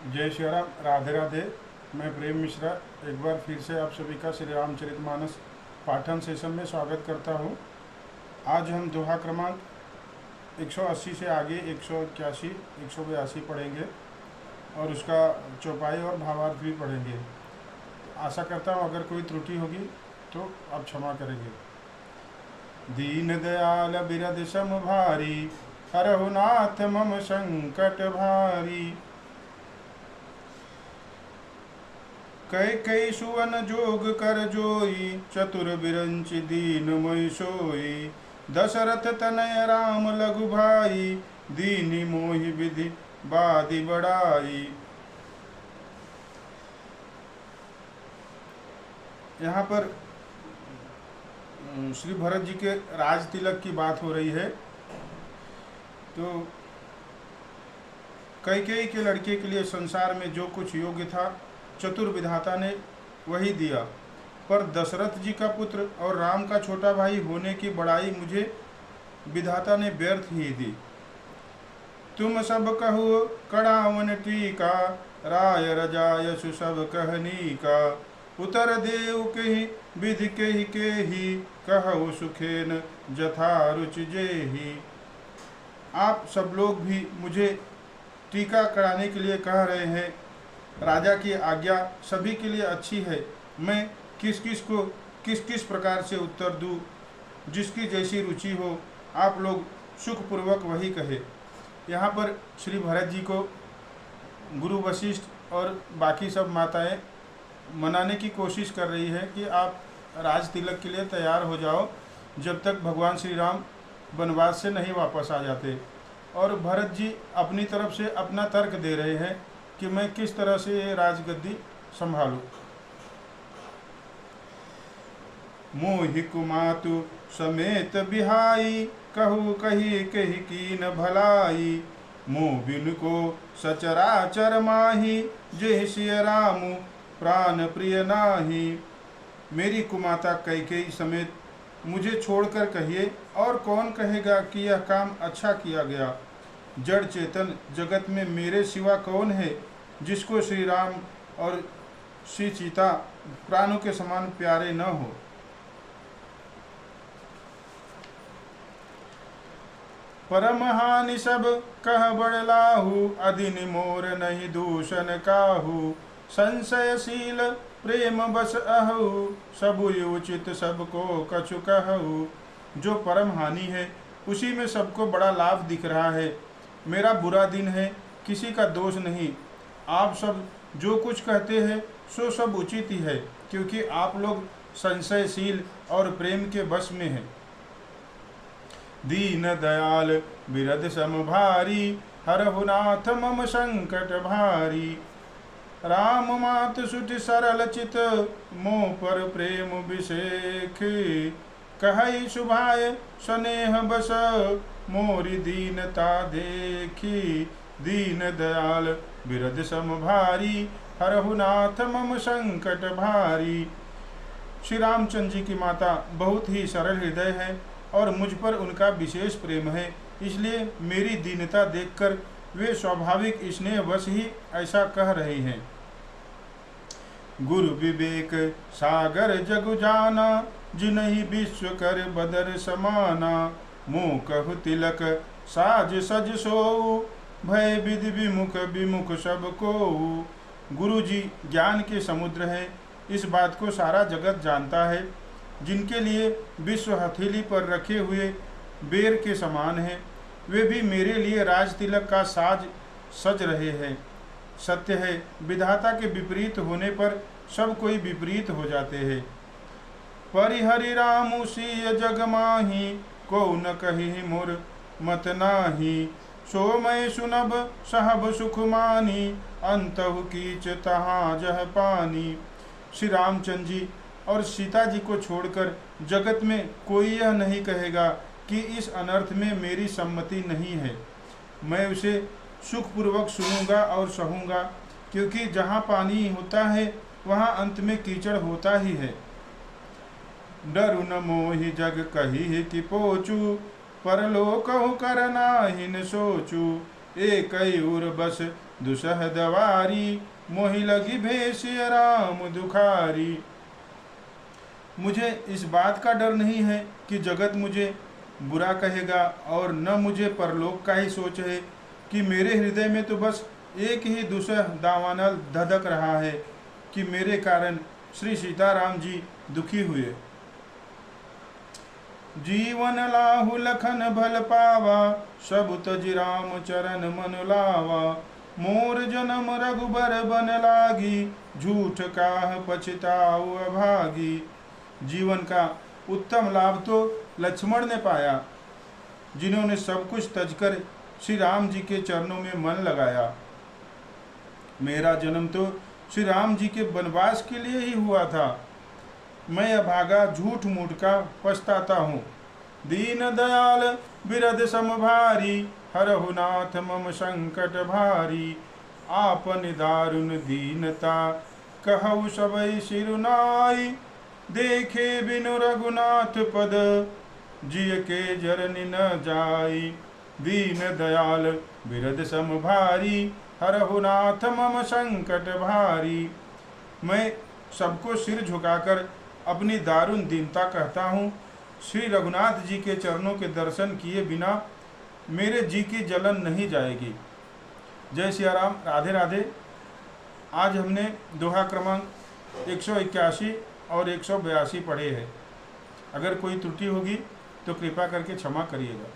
जय श्री राम, राधे राधे। मैं प्रेम मिश्रा एक बार फिर से आप सभी का श्री रामचरितमानस पाठन सेशन में स्वागत करता हूँ। आज हम दोहा क्रमांक 180 से आगे 181, 182 पढ़ेंगे और उसका चौपाई और भावार्थ भी पढ़ेंगे। आशा करता हूँ अगर कोई त्रुटि होगी तो आप क्षमा करेंगे। दीन दयाल बिरद सम भारी, हरहु नाथ मम संकट भारी। कई सुवन जोग कर जोई, चतुर बिरंच दीन मोहि सोई। दशरथ तनय राम लघु भाई, दीनी मोहि विधि बादि बड़ाई। यहाँ पर श्री भरत जी के राज तिलक की बात हो रही है। तो कैकेयी के लड़के के लिए संसार में जो कुछ योग्य था चतुर विधाता ने वही दिया, पर दशरथ जी का पुत्र और राम का छोटा भाई होने की बड़ाई मुझे विधाता ने व्यर्थ ही दी। तुम सब कहो कड़ावन टीका, राय रजायसु सब कहनी का। उतर देव कही विधि के ही, कहु सुखेन जथा रुचि जेहि। आप सब लोग भी मुझे टीका कराने के लिए कह रहे हैं। राजा की आज्ञा सभी के लिए अच्छी है, मैं किस किस प्रकार से उत्तर दूँ, जिसकी जैसी रुचि हो आप लोग सुखपूर्वक वही कहे। यहाँ पर श्री भरत जी को गुरु वशिष्ठ और बाकी सब माताएं मनाने की कोशिश कर रही है कि आप राज तिलक के लिए तैयार हो जाओ जब तक भगवान श्री राम वनवास से नहीं वापस आ जाते। और भरत जी अपनी तरफ से अपना तर्क दे रहे हैं कि मैं किस तरह से ये राजगद्दी संभालूं। मोहि कुमातु समेत बिहाई, कहु कही कही कीन भलाई। मोह बिनु को सचराचर माही, जेहि सिय रामु प्राण प्रिय नाही। मेरी कुमाता कैकेयी समेत मुझे छोड़कर कहिए, और कौन कहेगा कि यह काम अच्छा किया गया। जड़ चेतन जगत में मेरे सिवा कौन है जिसको श्री राम और श्री सीता प्राणों के समान प्यारे न हो। परम हानि सब कह बड़लाहु, अधिनि मोर नहीं दूषण काहू। संशयशील प्रेम बस अहु, सबु उचित सबको कछु कहु। जो परम हानि है उसी में सबको बड़ा लाभ दिख रहा है। मेरा बुरा दिन है, किसी का दोष नहीं। आप सब जो कुछ कहते हैं सो सब उचित ही है, क्योंकि आप लोग संशयशील और प्रेम के वश में हैं। दीन दयाल बिरद सम भारी, हरहु नाथ मम संकट भारी। राम मात सुट सरल चित, मोह पर प्रेम विषेख। कहई सुभाय स्नेह बस, मोरी दीनता देखी। दीन दयाल बिरद सम भारी, हरहु नाथ मम संकट भारी। श्री रामचंद्र जी की माता बहुत ही सरल हृदय है और मुझ पर उनका विशेष प्रेम है, इसलिए मेरी दीनता देखकर वे स्वाभाविक स्नेहवश ही ऐसा कह रहे हैं। गुरु विवेक सागर जगु जाना, जिनहि विश्व कर बदर समाना। मुँह कहु तिलक साज सज सोऊ, भय विधि विमुख विमुख सब को। गुरु जी ज्ञान के समुद्र हैं, इस बात को सारा जगत जानता है। जिनके लिए विश्व हथेली पर रखे हुए बेर के समान है, वे भी मेरे लिए राज तिलक का साज सज रहे हैं। सत्य है, विधाता के विपरीत होने पर सब कोई विपरीत हो जाते हैं। परिहरि रामु सिय जग माही, को न कही मोर मत नाही। सो मैं सुनब सहब सुख मानी, अंतहु कीच तहाँ जह पानी। श्री रामचंद्र जी और सीता जी को छोड़कर जगत में कोई यह नहीं कहेगा कि इस अनर्थ में मेरी सम्मति नहीं है। मैं उसे सुखपूर्वक सुनूंगा और सहूंगा, क्योंकि जहाँ पानी होता है वहाँ अंत में कीचड़ होता ही है। डरु न मोहि जग कही कि पोचू, परलोकहु करनाहिन सोचू। एक उर बस दुसह दवारी, मोहि लगी भेषिय राम दुखारी। मुझे इस बात का डर नहीं है कि जगत मुझे बुरा कहेगा, और न मुझे परलोक का ही सोच है कि मेरे हृदय में तो बस एक ही दुसह दावानल धधक रहा है कि मेरे कारण श्री सीताराम जी दुखी हुए। जीवन लाहु लखन भल पावा, सब तज राम चरण मन लावा। मोर जन्म रघुबर बन लागी, झूठ काह पछताऊ अभागी। जीवन का उत्तम लाभ तो लक्ष्मण ने पाया, जिन्होंने सब कुछ तजकर श्री राम जी के चरणों में मन लगाया। मेरा जन्म तो श्री राम जी के वनवास के लिए ही हुआ था। मैं अभागा झूठ मूठ का पछताता हूँ। दीन दयाल बिरद समभारी, हरहु नाथ मम संकट भारी। आपन दारुण दीनता, कहु सबई सिरुनाई। देखे बिनु रघुनाथ पद, जिय के जरनि न जाई। दीन दयाल बिरद समभारी, हरहु नाथ मम संकट भारी। मैं सबको सिर झुकाकर अपनी दारुण दीनता कहता हूँ। श्री रघुनाथ जी के चरणों के दर्शन किए बिना मेरे जी की जलन नहीं जाएगी। जय सिया राम, राधे राधे। आज हमने दोहा क्रमांक 181 और 182 पढ़े हैं। अगर कोई त्रुटि होगी तो कृपा करके क्षमा करिएगा।